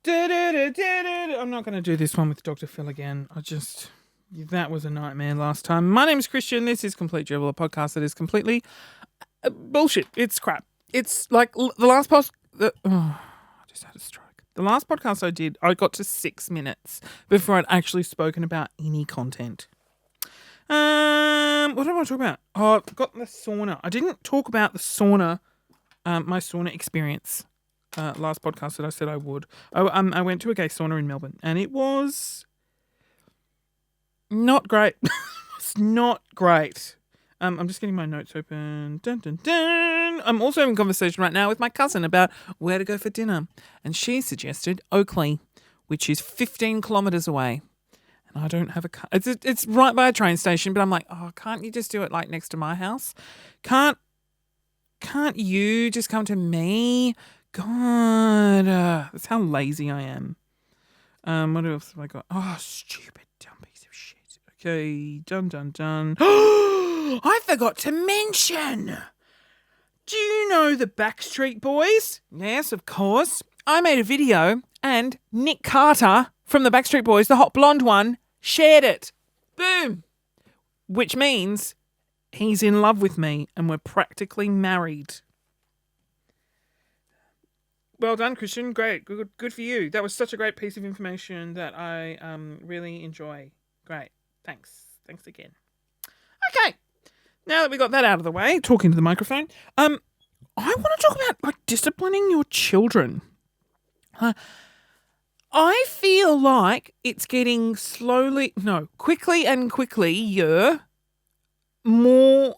I'm not going to do this one with Dr. Phil again. That was a nightmare last time. My name is Christian. This is Complete Dribble, a podcast that is completely bullshit. It's crap. It's like the last post. I just had a stroke. The last podcast I did, I got to 6 minutes before I'd actually spoken about any content. What did I want to talk about? Oh, I got the sauna. I didn't talk about the sauna, my sauna experience. Last podcast that I said I would. I went to a gay sauna in Melbourne, and it was not great. It's not great. I'm just getting my notes open. Dun, dun, dun. I'm also having a conversation right now with my cousin about where to go for dinner, and she suggested Oakley, which is 15 kilometres away. And I don't have a car. It's right by a train station, but I'm like, oh, can't you just do it like next to my house? Can't you just come to me? God, that's how lazy I am. What else have I got? Oh, stupid dumb piece of shit. Okay, done. I forgot to mention. Do you know the Backstreet Boys? Yes, of course. I made a video and Nick Carter from the Backstreet Boys, the hot blonde one, shared it. Boom. Which means he's in love with me and we're practically married. Well done, Christian. Great. Good for you. That was such a great piece of information that I really enjoy. Great. Thanks again. Okay. Now that we got that out of the way, talking to the microphone, I want to talk about disciplining your children. I feel like it's getting quickly more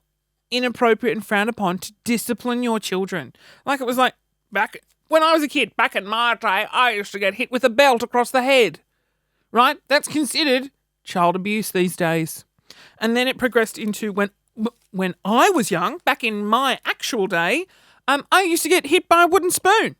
inappropriate and frowned upon to discipline your children. Like it was like back when I was a kid, back in my day, I used to get hit with a belt across the head. Right? That's considered child abuse these days. And then it progressed into when I was young, back in my actual day, I used to get hit by a wooden spoon.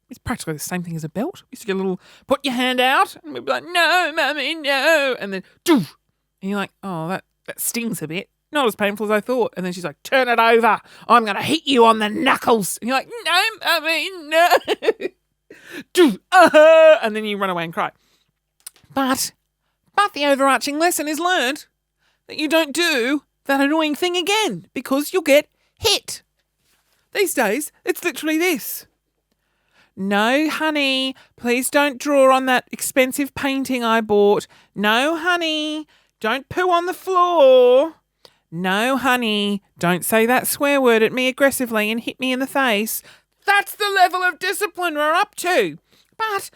It's practically the same thing as a belt. We used to get a little, put your hand out, and we'd be like, no, mummy, no. And then, doof. And you're like, oh, that stings a bit. Not as painful as I thought. And then she's like, turn it over. I'm going to hit you on the knuckles. And you're like, no, mummy, no. Doof. And then you run away and cry. But the overarching lesson is learned that you don't do that annoying thing again because you'll get hit. These days, it's literally this. No, honey, please don't draw on that expensive painting I bought. No, honey, don't poo on the floor. No, honey, don't say that swear word at me aggressively and hit me in the face. That's the level of discipline we're up to. But,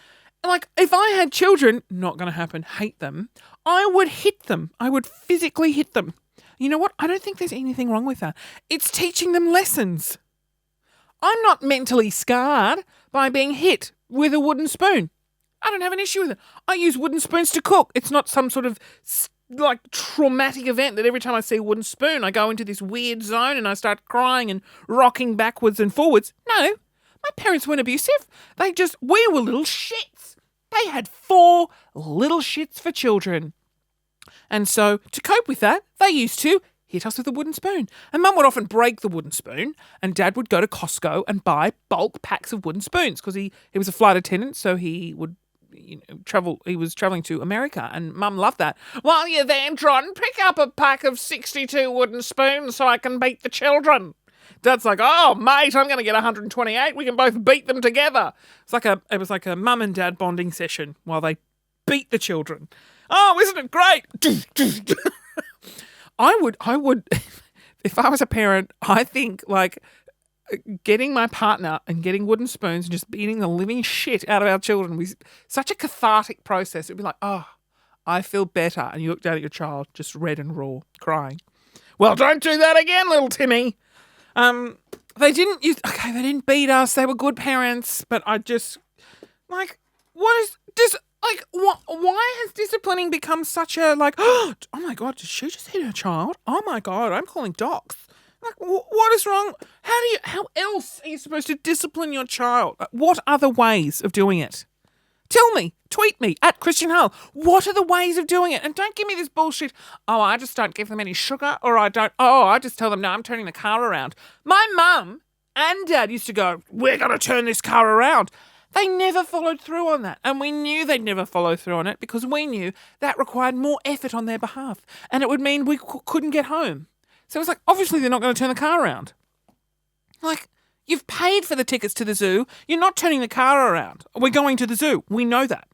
if I had children, not going to happen, hate them, I would hit them. I would physically hit them. You know what? I don't think there's anything wrong with that. It's teaching them lessons. I'm not mentally scarred by being hit with a wooden spoon. I don't have an issue with it. I use wooden spoons to cook. It's not some sort of traumatic event that every time I see a wooden spoon, I go into this weird zone and I start crying and rocking backwards and forwards. No, my parents weren't abusive. We were little shits. They had 4 little shits for children. And so to cope with that, they used to hit us with a wooden spoon. And Mum would often break the wooden spoon and Dad would go to Costco and buy bulk packs of wooden spoons because he was a flight attendant, so he would travel. He was travelling to America and Mum loved that. While you're there, John, pick up a pack of 62 wooden spoons so I can beat the children. Dad's like, oh, mate, I'm going to get 128. We can both beat them together. It was like a Mum and Dad bonding session while they beat the children. Oh, isn't it great? I would, if I was a parent, I think getting my partner and getting wooden spoons and just beating the living shit out of our children was such a cathartic process. It'd be like, oh, I feel better. And you look down at your child, just red and raw, crying. Well, don't do that again, little Timmy. They didn't beat us. They were good parents, but I just, why has disciplining become such a, oh my God, did she just hit her child? Oh my God, I'm calling docs. What is wrong? How else are you supposed to discipline your child? What are the ways of doing it? Tell me, tweet me at Christian Hull. What are the ways of doing it? And don't give me this bullshit, oh, I just don't give them any sugar, or I just tell them, no, I'm turning the car around. My mum and Dad used to go, we're going to turn this car around. They never followed through on that. And we knew they'd never follow through on it because we knew that required more effort on their behalf. And it would mean we couldn't get home. So it's like, obviously they're not going to turn the car around. Like, you've paid for the tickets to the zoo. You're not turning the car around. We're going to the zoo. We know that.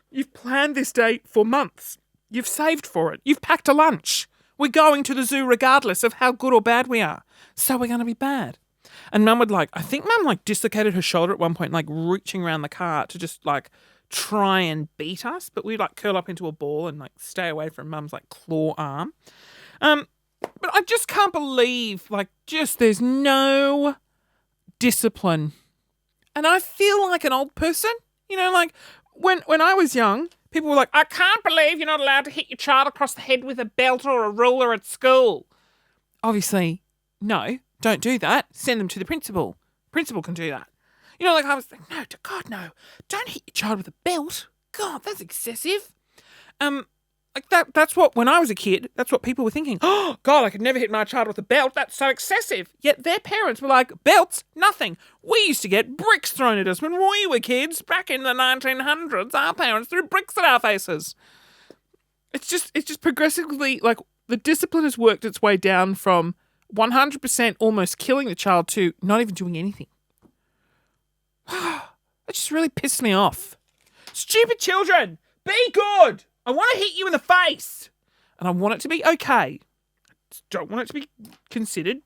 You've planned this day for months. You've saved for it. You've packed a lunch. We're going to the zoo regardless of how good or bad we are. So we're going to be bad. And Mum would I think Mum dislocated her shoulder at one point, reaching around the car to just try and beat us. But we'd curl up into a ball and stay away from Mum's claw arm. But I just can't believe there's no discipline. And I feel like an old person, when I was young, people were like, I can't believe you're not allowed to hit your child across the head with a belt or a ruler at school. Obviously, no, don't do that. Send them to the principal. Principal can do that. I was like, no, God, no. Don't hit your child with a belt. God, that's excessive. That's what, when I was a kid, that's what people were thinking. Oh, God, I could never hit my child with a belt. That's so excessive. Yet their parents were like, belts? Nothing. We used to get bricks thrown at us when we were kids. Back in the 1900s, our parents threw bricks at our faces. It's just progressively, the discipline has worked its way down from 100% almost killing the child to not even doing anything. That just really pissed me off. Stupid children, be good. I want to hit you in the face. And I want it to be okay. I don't want it to be considered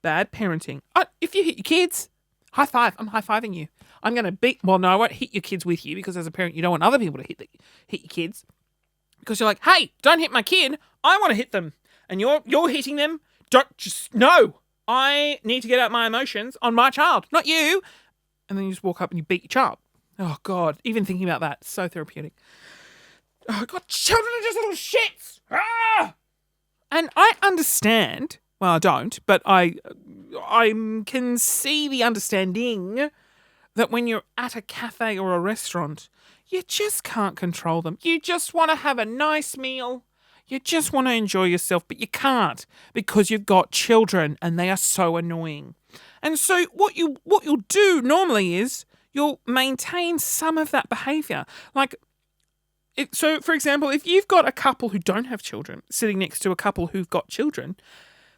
bad parenting. If you hit your kids, high five. I'm high-fiving you. I'm going to I won't hit your kids with you because as a parent, you don't want other people to hit your kids. Because you're like, hey, don't hit my kid. I want to hit them. And you're hitting them. No. I need to get out my emotions on my child, not you. And then you just walk up and you beat your child. Oh, God. Even thinking about that, so therapeutic. Oh, God, children are just little shits. Ah! And I understand. Well, I don't, but I can see the understanding that when you're at a cafe or a restaurant, you just can't control them. You just want to have a nice meal. You just want to enjoy yourself, but you can't because you've got children and they are so annoying. And so what you'll do normally is you'll maintain some of that behaviour. So, for example, if you've got a couple who don't have children sitting next to a couple who've got children,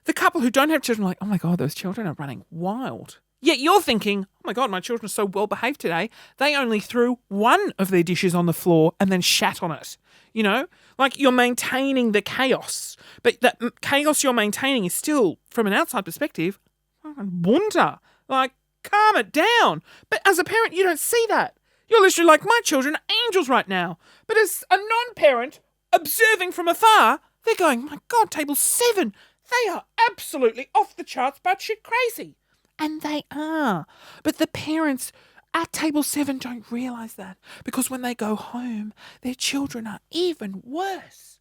the couple who don't have children are like, oh my God, those children are running wild. Yet you're thinking, oh my God, my children are so well behaved today. They only threw one of their dishes on the floor and then shat on it. You're maintaining the chaos. But that chaos you're maintaining is still, from an outside perspective, bunter. Calm it down. But as a parent, you don't see that. You're literally like, my children are angels right now. But as a non-parent, observing from afar, they're going, my God, table 7, they are absolutely off the charts batshit crazy. And they are. But the parents at table 7 don't realise that. Because when they go home, their children are even worse.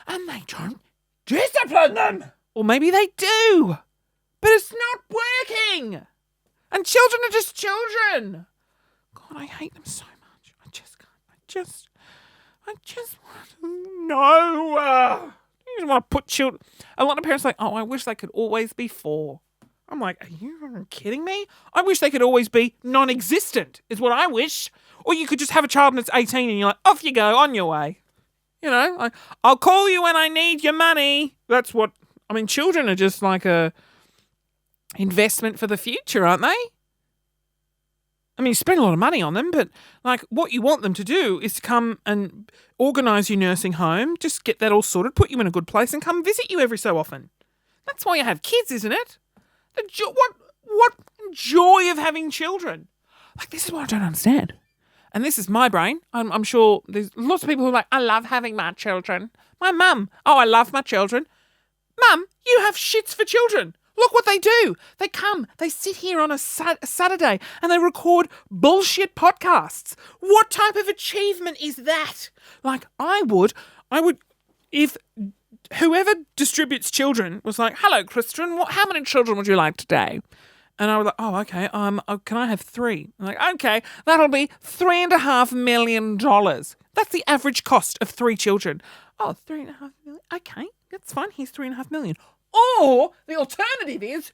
And they don't discipline them. Or maybe they do. But it's not working. And children are just children. God, I hate them so much. I just can't. I just want to know. I just want to put children. A lot of parents are like, oh, I wish they could always be 4. I'm like, are you kidding me? I wish they could always be non-existent, is what I wish. Or you could just have a child and it's 18 and you're like, off you go, on your way. I'll call you when I need your money. That's what, children are just like a investment for the future, aren't they? You spend a lot of money on them, but what you want them to do is to come and organise your nursing home, just get that all sorted, put you in a good place and come visit you every so often. That's why you have kids, isn't it? What joy of having children. This is what I don't understand. And this is my brain. I'm sure there's lots of people who are like, I love having my children. My mum, I love my children. Mum, you have shits for children. Look what they do. They come, they sit here on a Saturday and they record bullshit podcasts. What type of achievement is that? I would, if whoever distributes children was like, hello, Christian, how many children would you like today? And I was like, oh, okay, can I have 3? I'm like, okay, that'll be $3.5 million. That's the average cost of 3 children. Oh, $3.5 million. Okay, that's fine. Here's $3.5 million. Or the alternative is,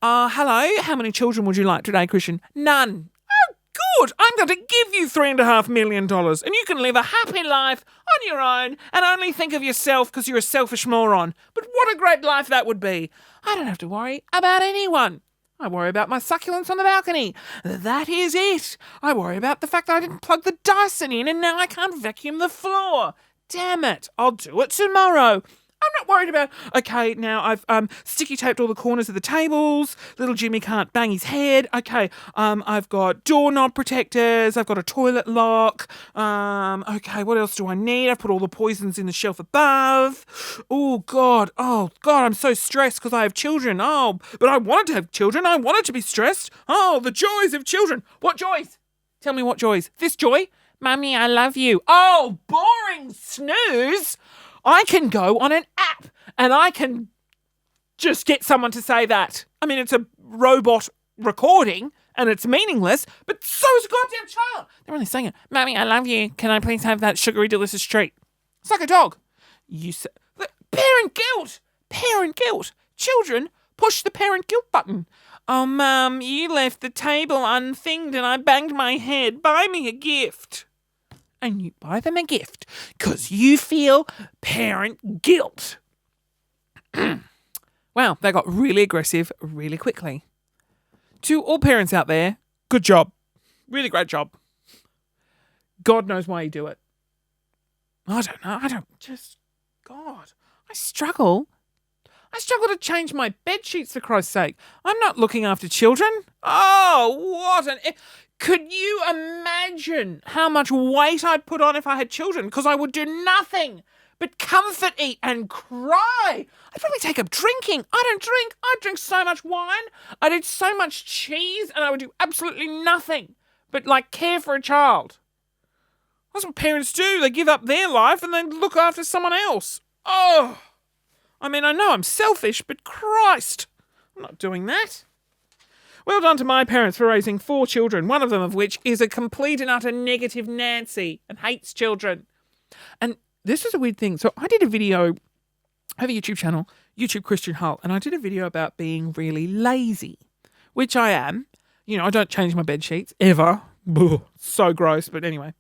hello, how many children would you like today, Christian? None. Oh, Good, I'm going to give you $3.5 million and you can live a happy life on your own and only think of yourself because you're a selfish moron. But what a great life that would be. I don't have to worry about anyone. I worry about my succulents on the balcony. That is it. I worry about the fact that I didn't plug the Dyson in and now I can't vacuum the floor. Damn it, I'll do it tomorrow. I'm not worried about, okay, now I've sticky taped all the corners of the tables. Little Jimmy can't bang his head. Okay, I've got doorknob protectors. I've got a toilet lock. Okay, what else do I need? I've put all the poisons in the shelf above. Oh, God, I'm so stressed because I have children. Oh, but I wanted to have children. I wanted to be stressed. Oh, the joys of children. What joys? Tell me what joys. This joy? Mummy, I love you. Oh, boring snooze. I can go on an app and I can just get someone to say that. I mean, it's a robot recording and it's meaningless, but so is a goddamn child. They're only saying it. Mummy, I love you. Can I please have that sugary delicious treat? It's like a dog. You say, parent guilt. Parent guilt. Children, push the parent guilt button. Oh, Mum, you left the table unthinged and I banged my head. Buy me a gift. And you buy them a gift because you feel parent guilt. Wow, they got really aggressive really quickly. To all parents out there, good job. Really great job. God knows why you do it. I don't know. God, I struggle. I struggle to change my bed sheets, for Christ's sake. I'm not looking after children. Oh, what an... Could you imagine how much weight I'd put on if I had children? Because I would do nothing but comfort eat and cry. I'd probably take up drinking. I don't drink. I'd drink so much wine. I'd eat so much cheese and I would do absolutely nothing but care for a child. That's what parents do. They give up their life and then look after someone else. Oh, I mean, I know I'm selfish, but Christ, I'm not doing that. Well done to my parents for raising 4 children, one of them of which is a complete and utter negative Nancy and hates children. And this is a weird thing. So I did a video, I have a YouTube channel, YouTube Christian Hull, and I did a video about being really lazy, which I am. You know, I don't change my bed sheets ever. So gross, but anyway.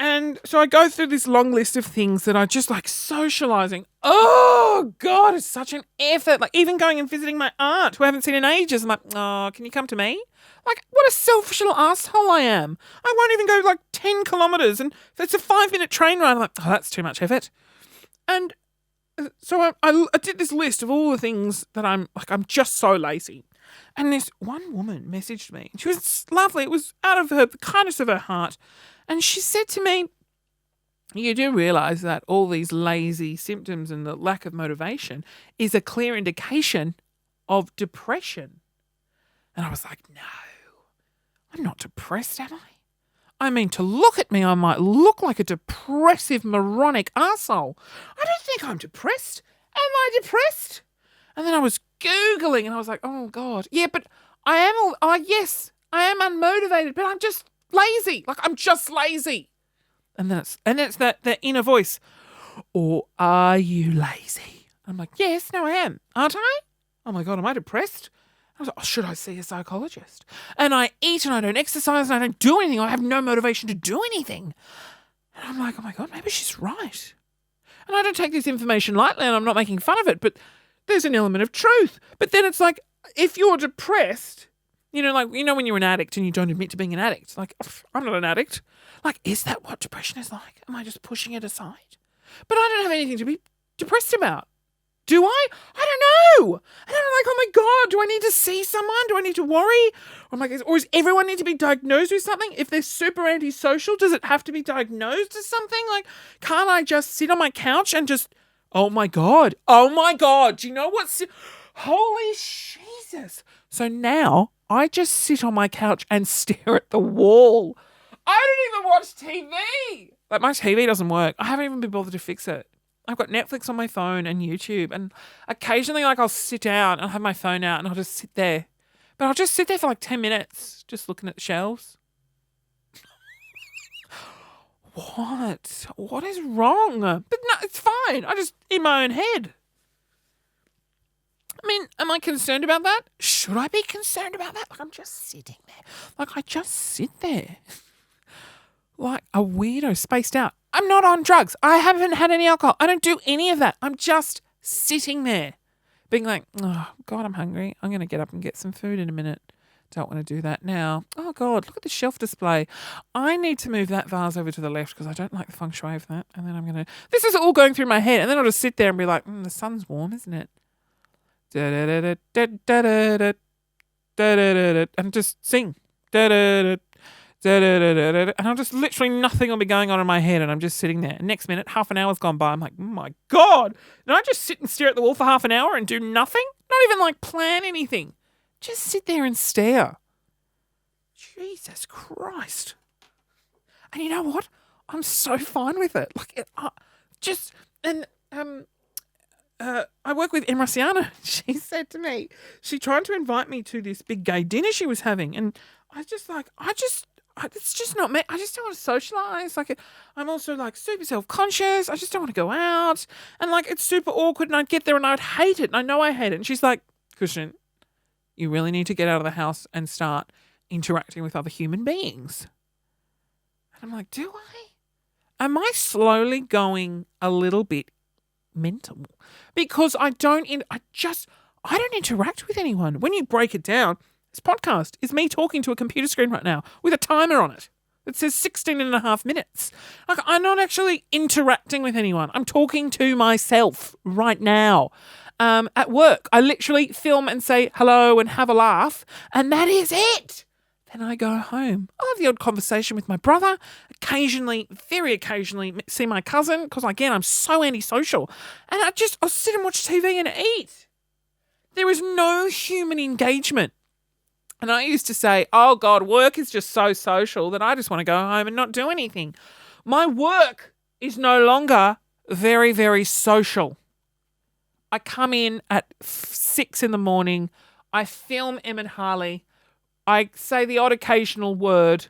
And so I go through this long list of things that I just like socialising. Oh, God, it's such an effort. Like even going and visiting my aunt who I haven't seen in ages. I'm like, oh, can you come to me? Like, what a selfish little asshole I am. I won't even go 10 kilometres and if it's a 5-minute train ride, I'm like, oh, that's too much effort. And so I did this list of all the things that I'm just so lazy. And this one woman messaged me. She was lovely. It was out of the kindness of her heart. And she said to me, you do realise that all these lazy symptoms and the lack of motivation is a clear indication of depression. And I was like, no, I'm not depressed, am I? I mean, to look at me, I might look like a depressive, moronic arsehole. I don't think I'm depressed. Am I depressed? And then I was Googling and I was like, oh, God. Yeah, but I am, yes, I am unmotivated, but I'm just lazy. I'm just lazy. And then it's that inner voice. Or are you lazy? I'm like, yes, no, I am. Aren't I? Oh, my God, am I depressed? I was like, oh, should I see a psychologist? And I eat and I don't exercise and I don't do anything. I have no motivation to do anything. And I'm like, oh, my God, maybe she's right. And I don't take this information lightly and I'm not making fun of it, but there's an element of truth. But then it's like, if you're depressed, when you're an addict and you don't admit to being an addict, I'm not an addict. Is that what depression is like? Am I just pushing it aside? But I don't have anything to be depressed about. Do I? I don't know. And I'm like, oh my God, do I need to see someone? Do I need to worry? Or does everyone need to be diagnosed with something? If they're super antisocial, does it have to be diagnosed as something? Can't I just sit on my couch and just, oh my God, do you know what's, holy Jesus. So now I just sit on my couch and stare at the wall. I don't even watch TV. My TV doesn't work. I haven't even been bothered to fix it. I've got Netflix on my phone and YouTube, and occasionally I'll sit down and I'll have my phone out and I'll just sit there. But I'll just sit there for 10 minutes just looking at the shelves. What? What is wrong? But no, it's fine. I just in my own head. I mean, am I concerned about that? Should I be concerned about that? Like, I'm just sitting there. Like, I just sit there. Like a weirdo, spaced out. I'm not on drugs. I haven't had any alcohol. I don't do any of that. I'm just sitting there being like, oh, God, I'm hungry. I'm going to get up and get some food in a minute. Don't want to do that now. Oh, God, look at the shelf display. I need to move that vase over to the left because I don't like the feng shui of that. And then I'm going to... This is all going through my head. And then I'll just sit there and be like, the sun's warm, isn't it? And just sing. And I'm just literally nothing will be going on in my head and I'm just sitting there. And next minute, half an hour's gone by. I'm like, oh my God. Did I just sit and stare at the wall for half an hour and do nothing? Not even like plan anything. Just sit there and stare. Jesus Christ. And you know what? I'm so fine with it. Like, I work with Emrasiana. She said to me, she tried to invite me to this big gay dinner she was having. And it's just not me. I just don't want to socialise. Like, I'm also like super self-conscious. I just don't want to go out. And like, it's super awkward and I'd get there and I'd hate it. And I know I hate it. And she's like, Christian, you really need to get out of the house and start interacting with other human beings. And I'm like, do I? Am I slowly going a little bit mental? Because I don't interact with anyone. When you break it down, this podcast is me talking to a computer screen right now with a timer on it that says 16 and a half minutes. Like, I'm not actually interacting with anyone. I'm talking to myself right now. At work, I literally film and say hello and have a laugh, and that is it. Then I go home. I'll have the odd conversation with my brother. Occasionally, very occasionally, see my cousin because, again, I'm so antisocial. And I'll sit and watch TV and eat. There is no human engagement. And I used to say, oh, God, work is just so social that I just want to go home and not do anything. My work is no longer very, very social. I come in at 6 a.m. I film Em and Harley. I say the odd occasional word.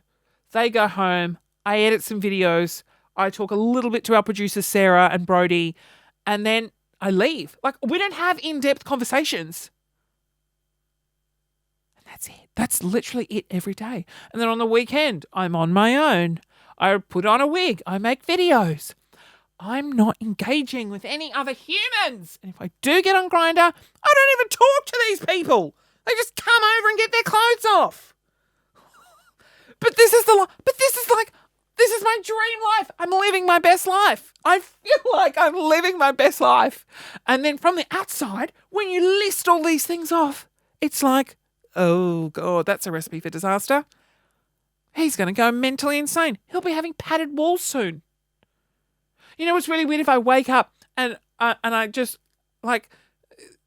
They go home. I edit some videos. I talk a little bit to our producers, Sarah and Brody. And then I leave. Like, we don't have in-depth conversations. And that's it. That's literally it every day. And then on the weekend, I'm on my own. I put on a wig. I make videos. I'm not engaging with any other humans. And if I do get on Grindr, I don't even talk to these people. They just come over and get their clothes off. But this is my dream life. I'm living my best life. I feel like I'm living my best life. And then from the outside, when you list all these things off, it's like, oh God, that's a recipe for disaster. He's going to go mentally insane. He'll be having padded walls soon. You know what's really weird? If I wake up and I just, like,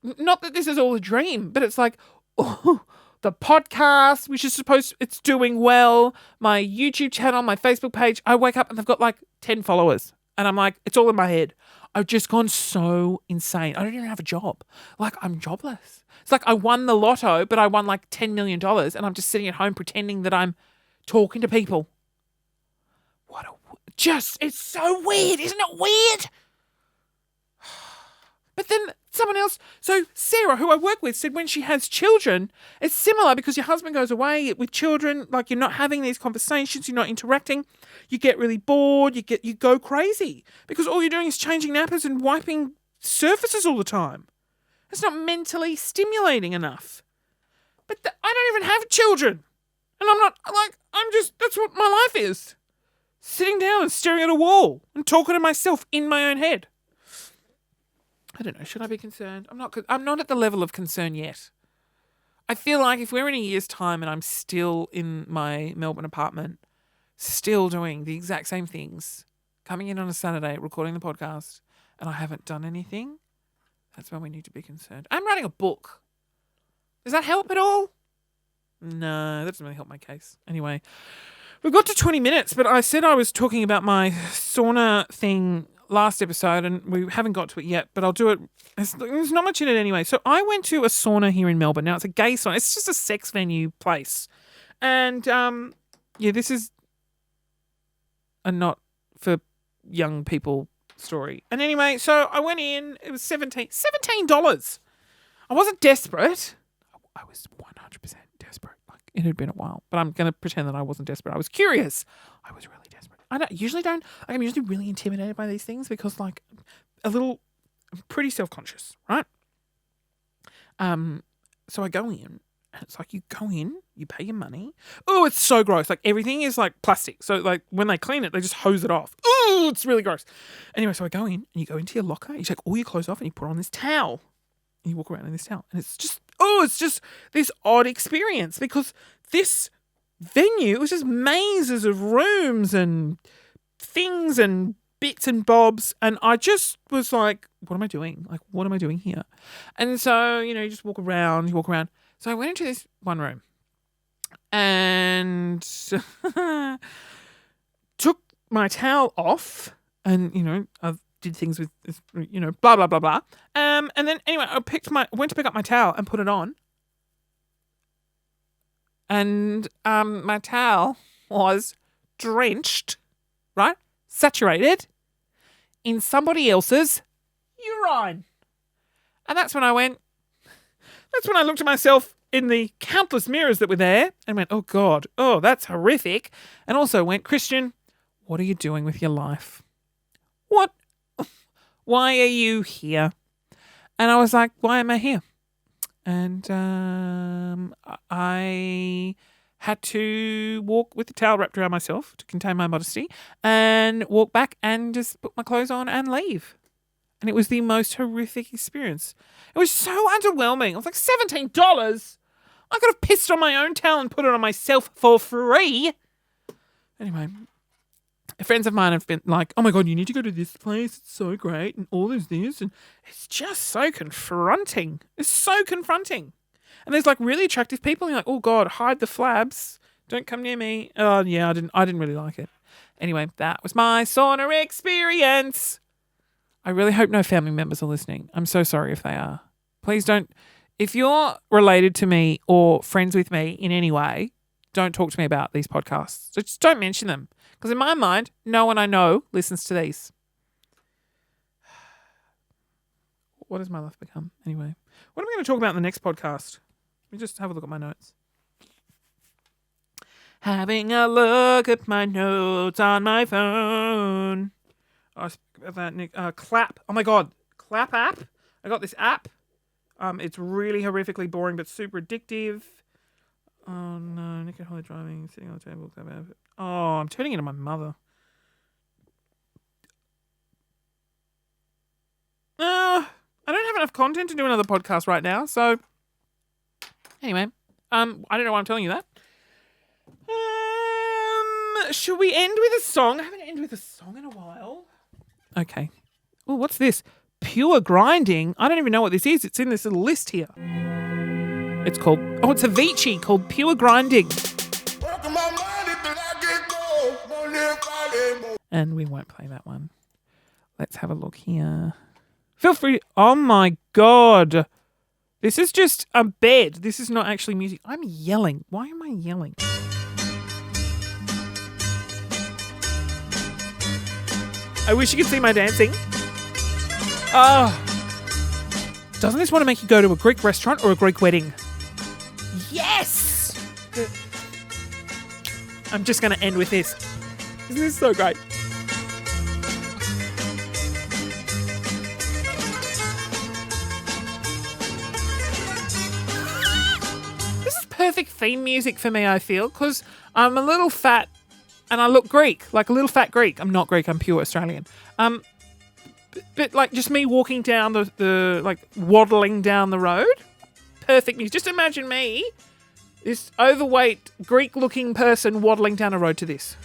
not that this is all a dream, but it's like, oh, the podcast, which is it's doing well, my YouTube channel, my Facebook page, I wake up and they've got like 10 followers. And I'm like, it's all in my head. I've just gone so insane. I don't even have a job. Like, I'm jobless. It's like I won the lotto, but I won like $10 million and I'm just sitting at home pretending that I'm talking to people. It's so weird. Isn't it weird? But then someone else, so Sarah, who I work with, said when she has children, it's similar because your husband goes away with children, like you're not having these conversations, you're not interacting, you get really bored, you go crazy because all you're doing is changing nappers and wiping surfaces all the time. It's not mentally stimulating enough. But I don't even have children. And I'm not, like, that's what my life is. Sitting down and staring at a wall and talking to myself in my own head. I don't know. Should I be concerned? I'm not at the level of concern yet. I feel like if we're in a year's time and I'm still in my Melbourne apartment, still doing the exact same things, coming in on a Saturday, recording the podcast, and I haven't done anything, that's when we need to be concerned. I'm writing a book. Does that help at all? No, that doesn't really help my case. Anyway, we've got to 20 minutes, but I said I was talking about my sauna thing last episode and we haven't got to it yet, but I'll do it. There's not much in it anyway. So I went to a sauna here in Melbourne. Now, it's a gay sauna. It's just a sex venue place. And, this is a not for young people story. And anyway, so I went in. It was $17. I wasn't desperate. I was 100% desperate. Like, it had been a while, but I'm going to pretend that I wasn't desperate. I was curious. I was really desperate. I'm usually really intimidated by these things because, like, I'm pretty self-conscious, right? So I go in, and it's like you go in, you pay your money. Oh, it's so gross. Like, everything is like plastic. So, like, when they clean it, they just hose it off. Oh, it's really gross. Anyway, so I go in, and you go into your locker, you take all your clothes off, and you put on this towel. And you walk around in this towel, and it's just this odd experience because this venue was just mazes of rooms and things and bits and bobs, and I just was like, what am I doing? Like, what am I doing here? And so, you just walk around. So I went into this one room and took my towel off and, I did things with, blah, blah, blah, blah. And then anyway, I went to pick up my towel and put it on. And my towel was drenched, right? Saturated in somebody else's urine. And that's when I looked at myself in the countless mirrors that were there and went, oh God, oh, that's horrific. And also went, Christian, what are you doing with your life? What? Why are you here? And I was like, why am I here? And I had to walk with the towel wrapped around myself to contain my modesty and walk back and just put my clothes on and leave. And it was the most horrific experience. It was so underwhelming. I was like, $17? I could have pissed on my own towel and put it on myself for free. Anyway, friends of mine have been like, oh my God, you need to go to this place. It's so great. And all there's this. And it's just so confronting. It's so confronting. And there's like really attractive people. And you're like, oh God, hide the flabs. Don't come near me. Oh yeah, I didn't really like it. Anyway, that was my sauna experience. I really hope no family members are listening. I'm so sorry if they are. Please don't. If you're related to me or friends with me in any way, don't talk to me about these podcasts. So just don't mention them. Because in my mind, no one I know listens to these. What has my life become? Anyway, what am I going to talk about in the next podcast? Let me just have a look at my notes. Having a look at my notes on my phone. I spoke about that, Nick. Clap. Oh my God. Clap app. I got this app. It's really horrifically boring but super addictive. Oh no, Nick and Holly driving, sitting on the table. Clap app. Oh, I'm turning into my mother. I don't have enough content to do another podcast right now, so anyway, I don't know why I'm telling you that. Should we end with a song? I haven't ended with a song in a while. Okay. Oh, what's this? Pure Grinding. I don't even know what this is. It's in this little list here. It's called, it's Avicii called Pure Grinding. And we won't play that one. Let's have a look here. Feel free. Oh my God. This is just a bed. This is not actually music. I'm yelling. Why am I yelling? I wish you could see my dancing. Doesn't this want to make you go to a Greek restaurant or a Greek wedding? Yes! I'm just going to end with this. Isn't this so great? This is perfect theme music for me, I feel, because I'm a little fat and I look Greek, like a little fat Greek. I'm not Greek, I'm pure Australian. But like just me walking down the like waddling down the road. Perfect music. Just imagine me, this overweight Greek looking person waddling down a road to this.